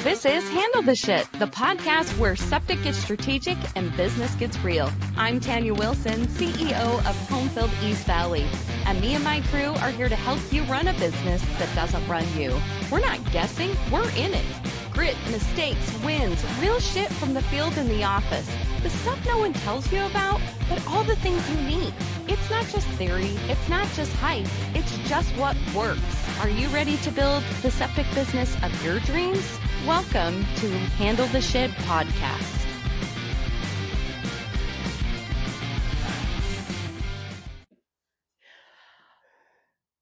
This is Handle the Shit, the podcast where septic gets strategic and business gets real. I'm Tanya Wilson, CEO of Homefield East Valley, and me and my crew are here to help you run a business that doesn't run you. We're not guessing, we're in it. Grit, mistakes, wins, real shit from the field and the office. The stuff no one tells you about, but all the things you need. It's not just theory, it's not just hype, it's just what works. Are you ready to build the septic business of your dreams? Welcome to Handle the Shit podcast.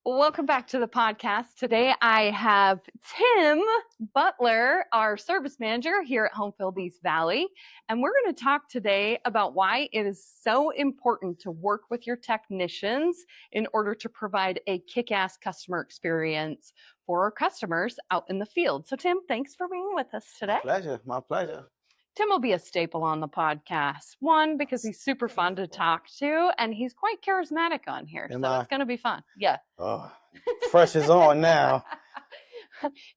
Welcome back to the podcast. Today I have Tim Butler, our service manager here at Homefield East Valley, and we're going to talk today about why it is so important to work with your technicians in order to provide a kick-ass customer experience for our customers out in the field. So Tim, thanks for being with us today. My pleasure. Tim will be a staple on the podcast. One, because he's super fun to talk to, and he's quite charismatic on here. It's going to be fun. Yeah. Oh, fresh is on now.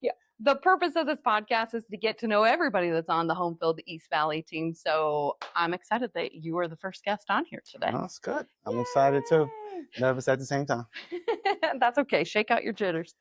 Yeah. The purpose of this podcast is to get to know everybody that's on the Homefield East Valley team. So I'm excited that you are the first guest on here today. Oh, that's good. I'm excited too. Nervous at the same time. That's okay. Shake out your jitters.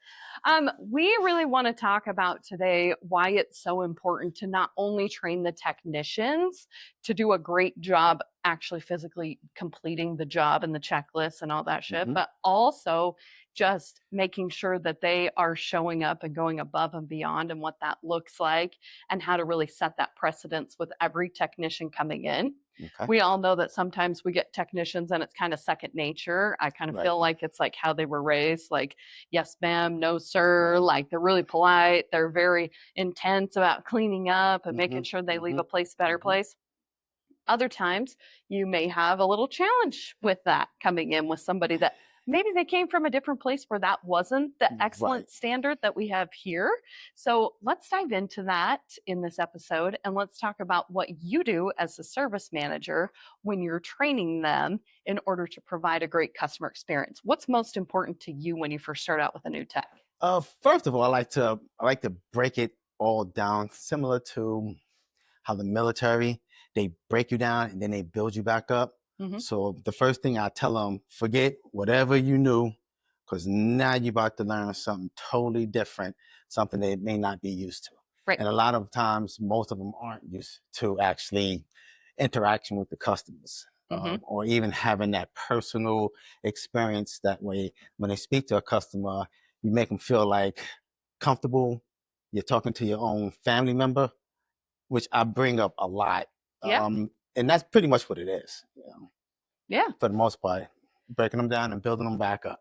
We really want to talk about today why it's so important to not only train the technicians to do a great job actually physically completing the job and the checklist and all that shit, but also just making sure that they are showing up and going above and beyond and what that looks like and how to really set that precedence with every technician coming in. Okay. We all know that sometimes we get technicians and it's kind of second nature. I kind of feel like it's like how they were raised, like, yes, ma'am, no, sir. Like they're really polite. They're very intense about cleaning up and making sure they leave a place a better place. Other times you may have a little challenge with that coming in with somebody that maybe they came from a different place where that wasn't the excellent standard that we have here. So let's dive into that in this episode, and let's talk about what you do as a service manager when you're training them in order to provide a great customer experience. What's most important to you when you first start out with a new tech? First of all, I like to break it all down, similar to how the military, they break you down and then they build you back up. So the first thing I tell them, forget whatever you knew, because now you're about to learn something totally different, something they may not be used to. Right. And a lot of times, most of them aren't used to actually interaction with the customers or even having that personal experience. That way, when they speak to a customer, you make them feel like comfortable. You're talking to your own family member, which I bring up a lot. Yeah. And that's pretty much what it is. You know? Yeah. For the most part, breaking them down and building them back up.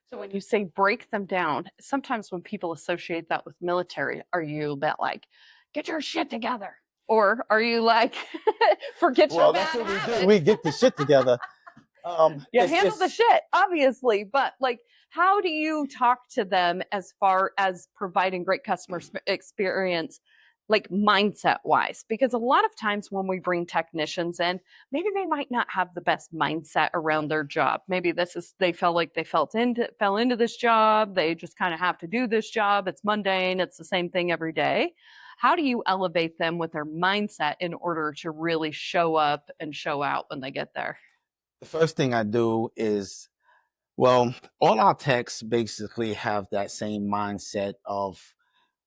So when you say break them down, sometimes when people associate that with military, are you that like, get your shit together? Or are you like, forget your bad habits? That's what we do. We get the shit together. Handle the shit, obviously. But like, how do you talk to them as far as providing great customer experience, like mindset wise? Because a lot of times when we bring technicians in, maybe they might not have the best mindset around their job. Maybe they fell into this job. They just kind of have to do this job. It's mundane. It's the same thing every day. How do you elevate them with their mindset in order to really show up and show out when they get there? The first thing I do is, all our techs basically have that same mindset of,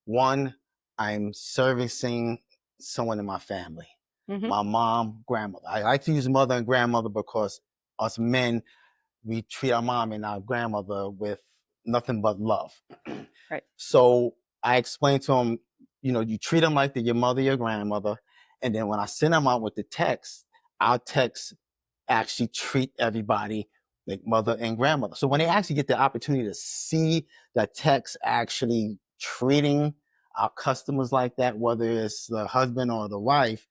one, I'm servicing someone in my family, my mom, grandmother. I like to use mother and grandmother because us men, we treat our mom and our grandmother with nothing but love. Right. So I explain to them, you treat them like they're your mother, your grandmother. And then when I send them out with the text, our texts actually treat everybody like mother and grandmother. So when they actually get the opportunity to see the text actually treating our customers like that, whether it's the husband or the wife,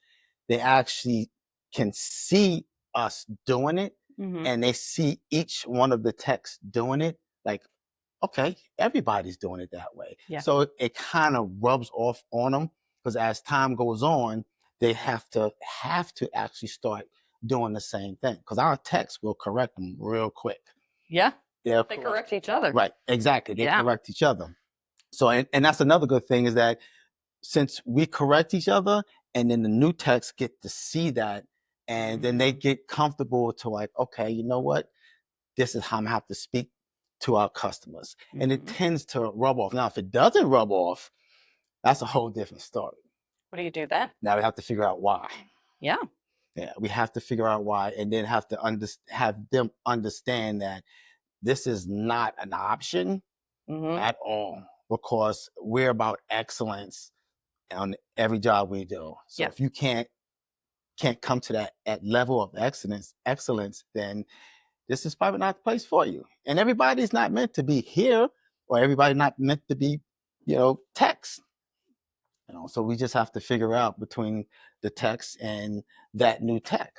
they actually can see us doing it, and they see each one of the techs doing it. Like, okay, everybody's doing it that way. Yeah. So it kind of rubs off on them, because as time goes on, they have to actually start doing the same thing, because our techs will correct them real quick. Yeah, they correct each other. Right, exactly. They correct each other. So, and that's another good thing, is that since we correct each other, and then the new techs get to see that, and then they get comfortable to like, okay, you know what? This is how I'm gonna have to speak to our customers. And it tends to rub off. Now, if it doesn't rub off, that's a whole different story. What do you do then? Now we have to figure out why. Yeah. Yeah, we have to figure out why, and then have to have them understand that this is not an option at all, because we're about excellence on every job we do. So Yeah. if you can't come to that level of excellence, then this is probably not the place for you. And everybody's not meant to be here, or everybody not meant to be, techs. So we just have to figure out between the techs and that new tech.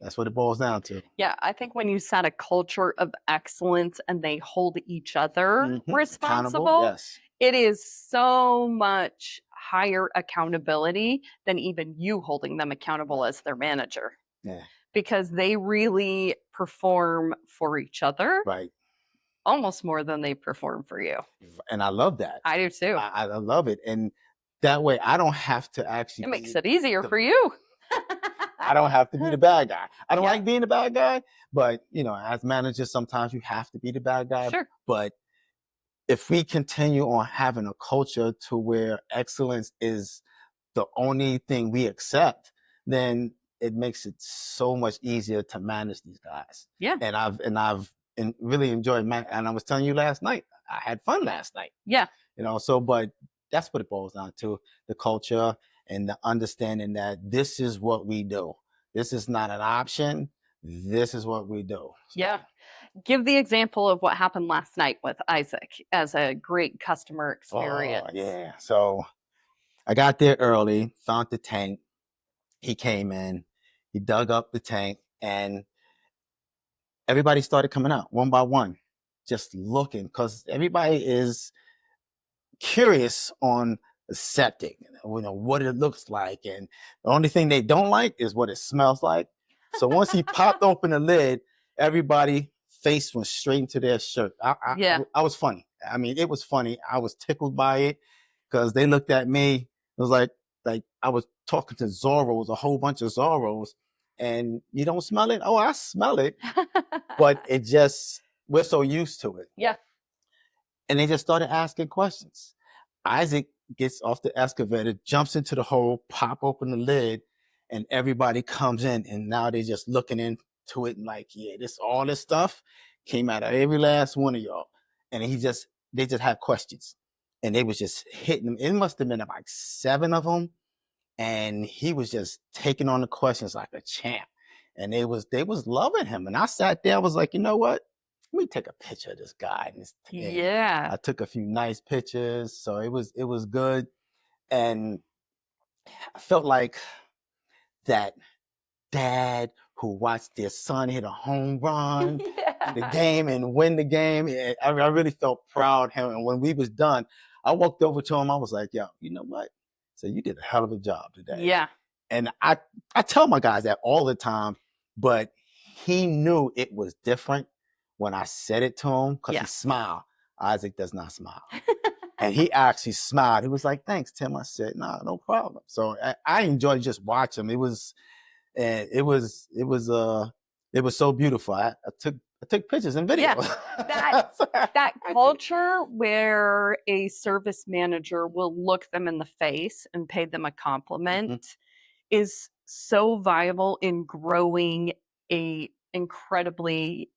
That's what it boils down to. Yeah, I think when you set a culture of excellence and they hold each other responsible, yes. it is so much higher accountability than even you holding them accountable as their manager. Yeah. Because they really perform for each other. Right. Almost more than they perform for you. And I love that. I do too. I love it. And that way I don't have to actually. It makes it easier for you. I don't have to be the bad guy. I don't like being the bad guy, but as managers, sometimes you have to be the bad guy. Sure. But if we continue on having a culture to where excellence is the only thing we accept, then it makes it so much easier to manage these guys. Yeah. And I've really enjoyed and I was telling you last night, I had fun last night. Yeah. But that's what it boils down to, the culture and the understanding that this is what we do. This is not an option. This is what we do. So. Yeah. Give the example of what happened last night with Isaac as a great customer experience. Oh, yeah. So I got there early, found the tank. He came in, he dug up the tank, and everybody started coming out one by one, just looking, because everybody is curious on the septic, what it looks like. And the only thing they don't like is what it smells like. So once he popped open the lid, everybody face went straight into their shirt. I was funny. I mean, it was funny. I was tickled by it because they looked at me. It was like I was talking to Zorros, a whole bunch of Zorros, and you don't smell it? Oh, I smell it. But we're so used to it. Yeah. And they just started asking questions. Isaac gets off the excavator, jumps into the hole, pop open the lid, and everybody comes in. And now they're just looking into it and like, yeah, all this stuff came out of every last one of y'all. And they just had questions. And they was just hitting them. It must have been like 7 of them. And he was just taking on the questions like a champ. And they was loving him. And I sat there, I was like, you know what? Let me take a picture of this guy. Yeah. I took a few nice pictures. So it was good. And I felt like that dad who watched their son hit a home run in the game and win the game. I really felt proud of him. And when we was done, I walked over to him. I was like, yo, you know what? So you did a hell of a job today. Yeah. And I tell my guys that all the time, but he knew it was different when I said it to him because he smiled. Isaac does not smile. And he actually smiled. He was like, thanks, Tim. I said, no problem. So I enjoyed just watching him. It was so beautiful. I took pictures and videos. Yeah. That culture where a service manager will look them in the face and pay them a compliment is so viable in growing a incredibly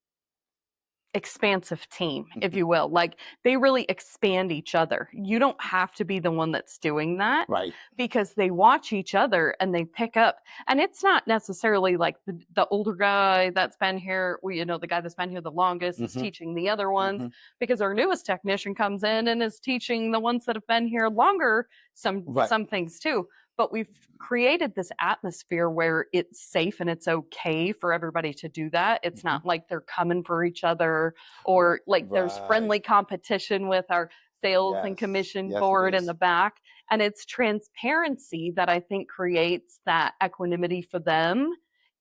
expansive team, if you will. Like they really expand each other. You don't have to be the one that's doing that, right? Because they watch each other and they pick up. And it's not necessarily like the older guy that's been here, the guy that's been here the longest is teaching the other ones, because our newest technician comes in and is teaching the ones that have been here longer some things too. But we've created this atmosphere where it's safe and it's okay for everybody to do that. It's not like they're coming for each other or like there's friendly competition with our sales and commission board in the back. And it's transparency that I think creates that equanimity for them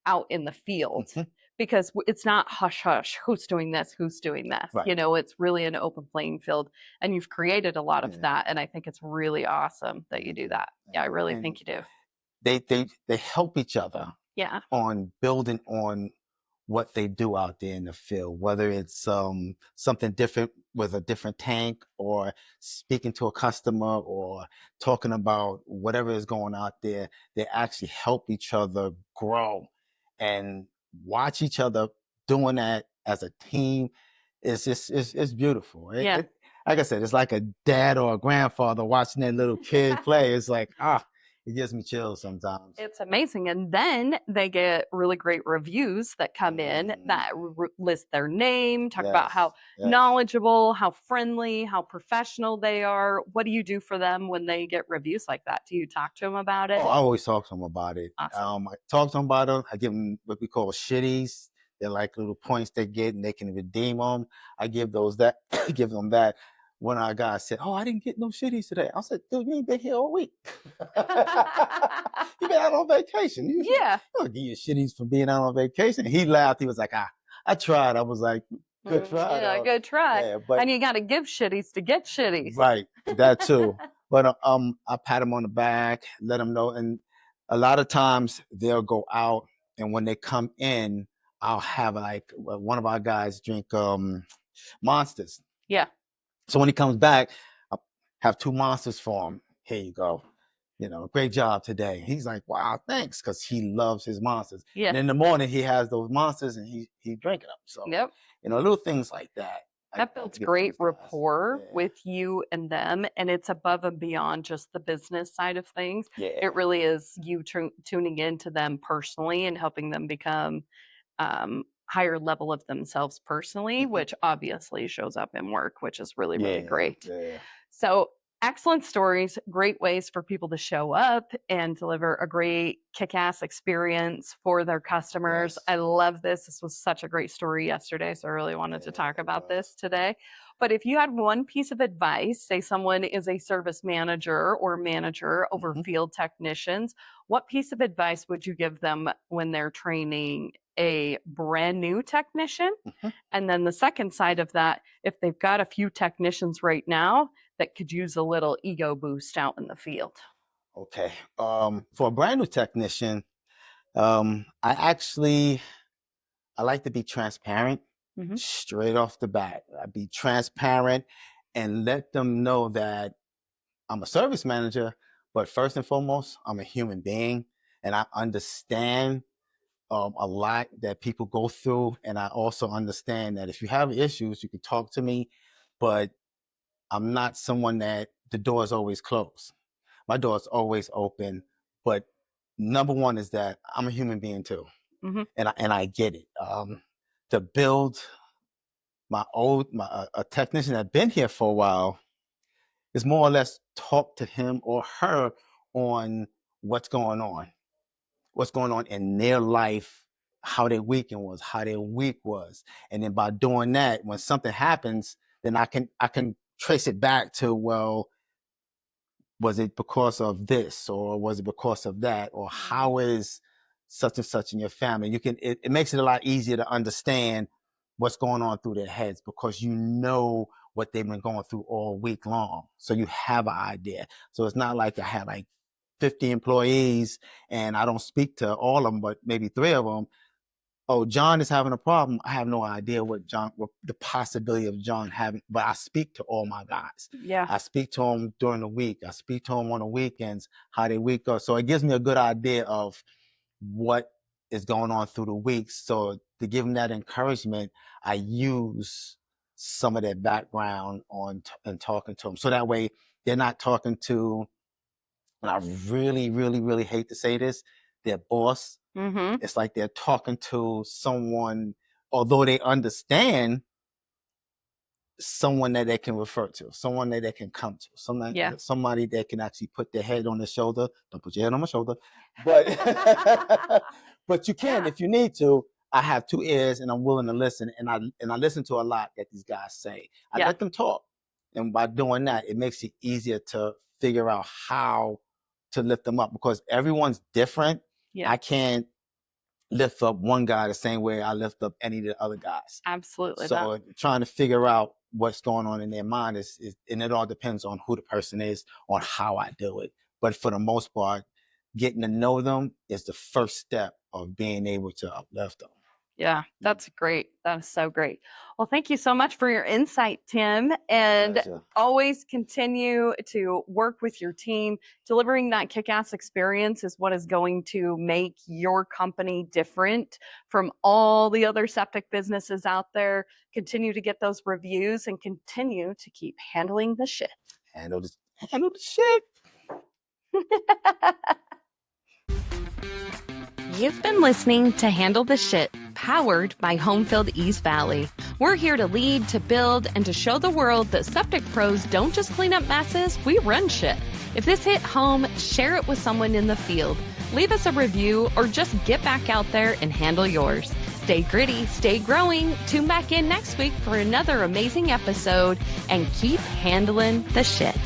out in the field. because it's not hush hush, who's doing this, who's doing this. Right. It's really an open playing field, and you've created a lot of Yeah. that, and I think it's really awesome that you Thank do you. that. Yeah, I Thank you. really And think you do. they help each other Yeah. on building on what they do out there in the field, whether it's something different with a different tank, or speaking to a customer, or talking about whatever is going out there. They actually help each other grow, and watch each other doing that as a team. It's just it's beautiful. Yeah. Like I said, it's like a dad or a grandfather watching their little kid play. It's like, it gives me chills sometimes. It's amazing. And then they get really great reviews that come in that list their name, talk about Yes, how yes. knowledgeable, how friendly, how professional they are. What do you do for them when they get reviews like that? Do you talk to them about it? Oh, I always talk to them about it. Awesome. I talk to them about it. I give them what we call shitties. They're like little points they get, and they can redeem them. I give give them that. One of our guys said, "Oh, I didn't get no shitties today." I said, "Dude, you ain't been here all week. You been out on vacation. You Yeah. don't give you shitties for being out on vacation." He laughed. He was like, I tried." I was like, "Good try, Yeah, though." good try. Yeah, but And you got to give shitties to get shitties. right, that too. But I pat them on the back, let them know, and a lot of times they'll go out, and when they come in, I'll have like one of our guys drink monsters. Yeah. So when he comes back, I have 2 monsters for him. Here you go. Great job today. He's like, wow, thanks, because he loves his monsters. Yeah. And in the morning, he has those monsters, and he drinking them. So, Yep. little things like that. That I builds get from great these guys. rapport Yeah. with you and them, and it's above and beyond just the business side of things. Yeah. It really is you tuning into them personally and helping them become higher level of themselves personally, which obviously shows up in work, which is really, really Yeah. great. Yeah. So, excellent stories, great ways for people to show up and deliver a great kick ass experience for their customers. Yes. I love this. This was such a great story yesterday. So, I really wanted to talk about this today. But if you had one piece of advice, say someone is a service manager or manager over field technicians, what piece of advice would you give them when they're training a brand new technician? And then the second side of that, if they've got a few technicians right now that could use a little ego boost out in the field. Okay. For a brand new technician, I like to be transparent Mm-hmm. straight off the bat. I be transparent and let them know that I'm a service manager, but first and foremost, I'm a human being, and I understand a lot that people go through, and I also understand that if you have issues, you can talk to me, but I'm not someone that the door is always closed. My door is always open, but number one is that I'm a human being too, Mm-hmm. and I get it. To build a technician that's been here for a while is more or less talk to him or her on what's going on in their life, how their weekend was, how their week was. And then by doing that, when something happens, then I can trace it back to, well, was it because of this, or was it because of that, or how is such and such in your family? It makes it a lot easier to understand what's going on through their heads, because you know what they've been going through all week long. So you have an idea. So it's not like I have like 50 employees and I don't speak to all of them, but maybe 3 of them. Oh, John is having a problem. I have no idea what the possibility of John having, but I speak to all my guys. Yeah. I speak to them during the week. I speak to them on the weekends, how their week goes. So it gives me a good idea of what is going on through the week. So to give them that encouragement, I use some of their background and talking to them. So that way they're not talking to, and I really, really, really hate to say this, their boss. Mm-hmm. It's like they're talking to someone, although they understand, someone that they can refer to, someone that they can come to, Yeah. somebody that can actually put their head on their shoulder. Don't put your head on my shoulder, but but you can if you need to. I have 2 ears and I'm willing to listen, and I listen to a lot that these guys say. I Yeah. let them talk, and by doing that, it makes it easier to figure out how to lift them up, because everyone's different. Yeah. I can't lift up one guy the same way I lift up any of the other guys. Absolutely. So trying to figure out what's going on in their mind is, and it all depends on who the person is, on how I do it. But for the most part, getting to know them is the first step of being able to uplift them. Yeah, that's great. That is so great. Well, thank you so much for your insight, Tim. And Pleasure. always continue to work with your team. Delivering that kick-ass experience is what is going to make your company different from all the other septic businesses out there. Continue to get those reviews and continue to keep handling the shit. Handle the shit. You've been listening to Handle the Shit, powered by Homefield East Valley. We're here to lead, to build, and to show the world that septic pros don't just clean up messes, we run shit. If this hit home, share it with someone in the field. Leave us a review or just get back out there and handle yours. Stay gritty, stay growing. Tune back in next week for another amazing episode and keep handling the shit.